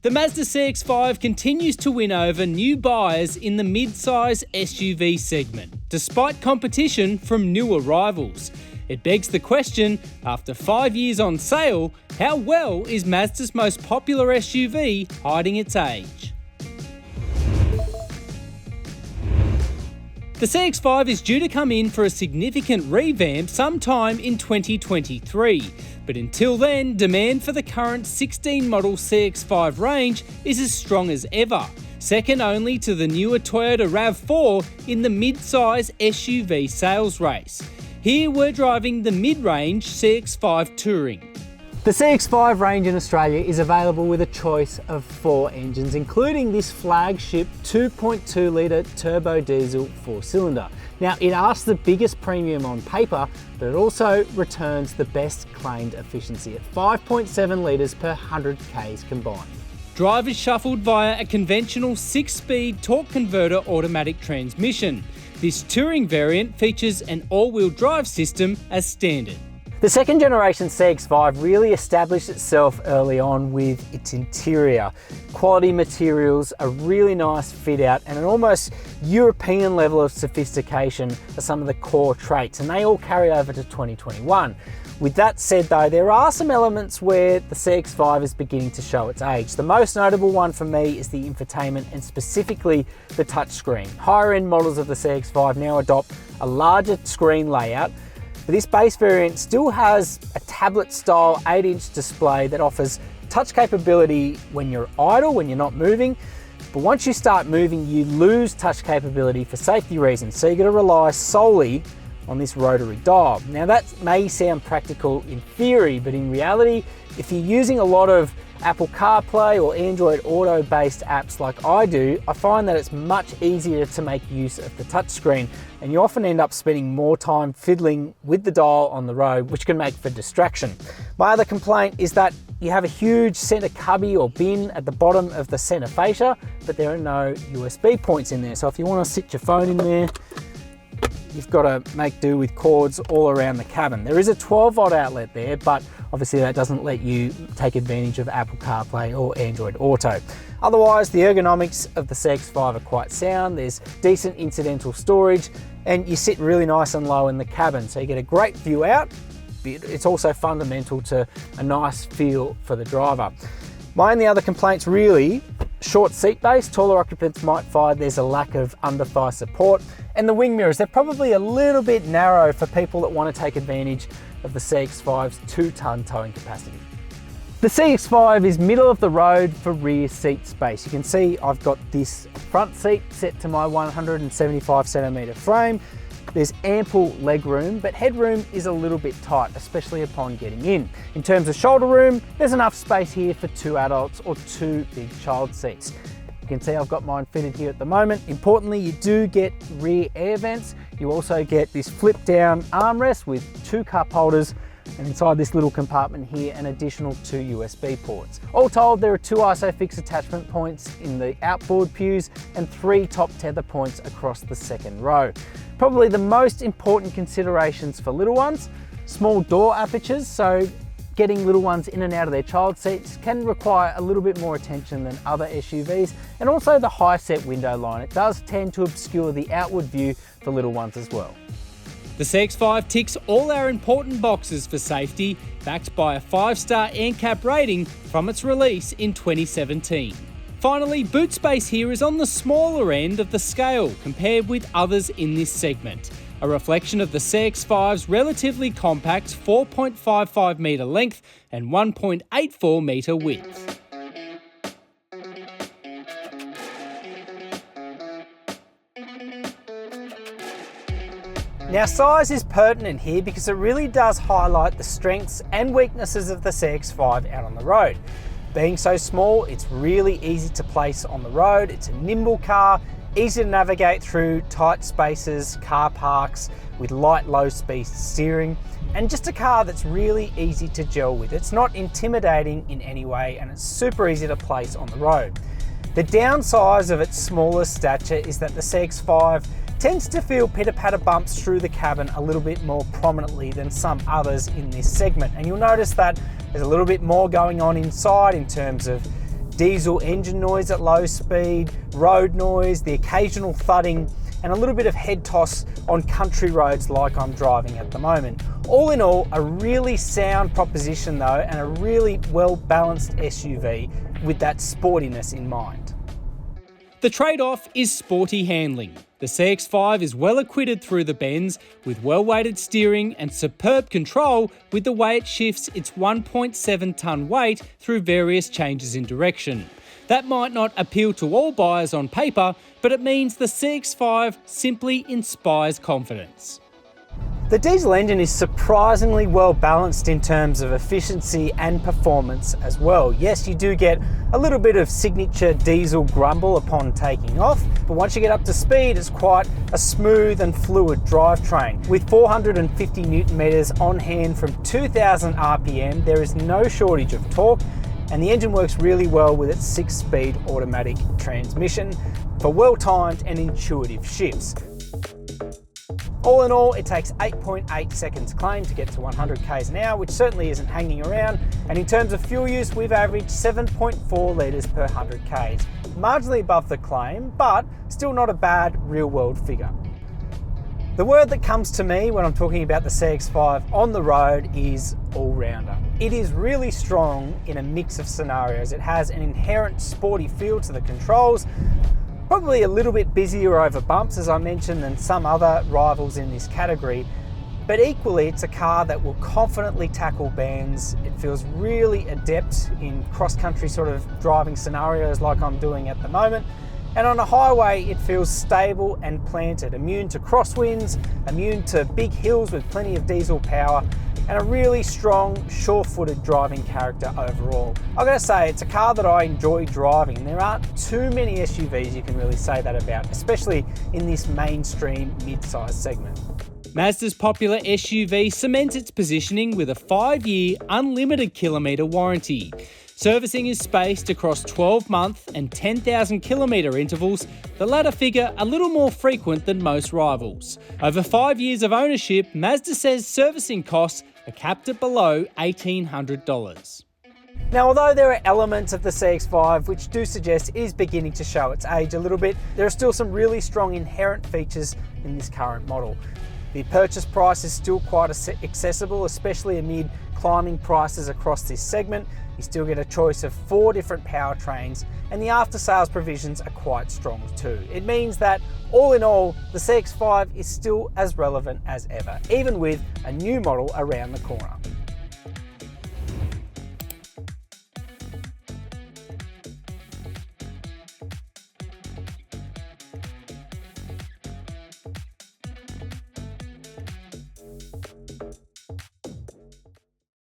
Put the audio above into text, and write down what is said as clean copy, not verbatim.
The Mazda CX-5 continues to win over new buyers in the mid-size SUV segment, despite competition from new arrivals. It begs the question, after 5 years on sale, how well is Mazda's most popular SUV hiding its age? The CX-5 is due to come in for a significant revamp sometime in 2023, but until then, demand for the current 16 model CX-5 range is as strong as ever, second only to the newer Toyota RAV4 in the mid-size SUV sales race. Here we're driving the mid-range CX-5 Touring. The CX-5 range in Australia is available with a choice of 4 engines, including this flagship 2.2 litre turbo diesel 4-cylinder. Now, it asks the biggest premium on paper, but it also returns the best claimed efficiency at 5.7 litres per 100 k's combined. Drive is shuffled via a conventional 6-speed torque converter automatic transmission. This Touring variant features an all-wheel drive system as standard. The second generation CX-5 really established itself early on with its interior. Quality materials, a really nice fit out, and an almost European level of sophistication are some of the core traits, and they all carry over to 2021. With that said though, there are some elements where the CX-5 is beginning to show its age. The most notable one for me is the infotainment, and specifically the touchscreen. Higher end models of the CX-5 now adopt a larger screen layout, but this base variant still has a tablet style 8-inch display that offers touch capability when you're idle, when you're not moving. But once you start moving, you lose touch capability for safety reasons. So you're going to rely solely on this rotary dial. Now that may sound practical in theory, but in reality, if you're using a lot of Apple CarPlay or Android Auto based apps like I do, I find that it's much easier to make use of the touchscreen, and you often end up spending more time fiddling with the dial on the road, which can make for distraction. My other complaint is that you have a huge center cubby or bin at the bottom of the center fascia, but there are no USB points in there. So if you want to sit your phone in there, you've got to make do with cords all around the cabin. There is a 12-volt outlet there, but obviously that doesn't let you take advantage of Apple CarPlay or Android Auto. Otherwise, the ergonomics of the CX-5 are quite sound. There's decent incidental storage, and you sit really nice and low in the cabin, so you get a great view out. It's also fundamental to a nice feel for the driver. My only other complaints really, short seat base. Taller occupants might find there's a lack of under-thigh support, and the wing mirrors, they're probably a little bit narrow for people that want to take advantage of the CX-5's 2-ton towing capacity. The CX-5 is middle of the road for rear seat space. You can see I've got this front seat set to my 175cm frame. There's ample leg room, but headroom is a little bit tight, especially upon getting in. In terms of shoulder room, there's enough space here for 2 adults or 2 big child seats. You can see I've got mine fitted here at the moment. Importantly, you do get rear air vents. You also get this flip down armrest with 2 cup holders, and inside this little compartment here, an additional 2 USB ports. All told, there are 2 ISOFIX attachment points in the outboard pews and 3 top tether points across the second row. Probably the most important considerations for little ones: small door apertures, so getting little ones in and out of their child seats can require a little bit more attention than other SUVs, and also the high set window line. It does tend to obscure the outward view for little ones as well. The CX-5 ticks all our important boxes for safety, backed by a 5-star NCAP rating from its release in 2017. Finally, boot space here is on the smaller end of the scale compared with others in this segment, a reflection of the CX-5's relatively compact 4.55 metre length and 1.84 metre width. Now, size is pertinent here because it really does highlight the strengths and weaknesses of the CX-5 out on the road. Being so small, it's really easy to place on the road. It's a nimble car, easy to navigate through tight spaces, car parks with light, low-speed steering, and just a car that's really easy to gel with. It's not intimidating in any way, and it's super easy to place on the road. The downside of its smaller stature is that the CX-5 tends to feel pitter-patter bumps through the cabin a little bit more prominently than some others in this segment. And you'll notice that there's a little bit more going on inside in terms of diesel engine noise at low speed, road noise, the occasional thudding, and a little bit of head toss on country roads like I'm driving at the moment. All in all, a really sound proposition though, and a really well-balanced SUV with that sportiness in mind. The trade-off is sporty handling. The CX-5 is well acquitted through the bends with well-weighted steering and superb control with the way it shifts its 1.7 tonne weight through various changes in direction. That might not appeal to all buyers on paper, but it means the CX-5 simply inspires confidence. The diesel engine is surprisingly well balanced in terms of efficiency and performance as well. Yes, you do get a little bit of signature diesel grumble upon taking off, but once you get up to speed, it's quite a smooth and fluid drivetrain. With 450 Newton meters on hand from 2000 RPM, there is no shortage of torque, and the engine works really well with its 6-speed automatic transmission for well-timed and intuitive shifts. All in all, it takes 8.8 seconds claim to get to 100 k's an hour, which certainly isn't hanging around. And in terms of fuel use, we've averaged 7.4 litres per 100 k's. Marginally above the claim, but still not a bad real-world figure. The word that comes to me when I'm talking about the CX-5 on the road is all-rounder. It is really strong in a mix of scenarios. It has an inherent sporty feel to the controls, probably a little bit busier over bumps, as I mentioned, than some other rivals in this category, but equally it's a car that will confidently tackle bends. It feels really adept in cross-country sort of driving scenarios like I'm doing at the moment, and on a highway it feels stable and planted, immune to crosswinds, immune to big hills with plenty of diesel power, and a really strong, sure-footed driving character overall. I've got to say, it's a car that I enjoy driving, and there aren't too many SUVs you can really say that about, especially in this mainstream mid-size segment. Mazda's popular SUV cements its positioning with a 5-year unlimited kilometre warranty. Servicing is spaced across 12-month and 10,000 kilometre intervals, the latter figure a little more frequent than most rivals. Over 5 years of ownership, Mazda says servicing costs are capped at below $1,800. Now, although there are elements of the CX-5 which do suggest it is beginning to show its age a little bit, there are still some really strong inherent features in this current model. The purchase price is still quite accessible, especially amid climbing prices across this segment. You still get a choice of 4 different powertrains, and the after-sales provisions are quite strong too. It means that, all in all, the CX-5 is still as relevant as ever, even with a new model around the corner.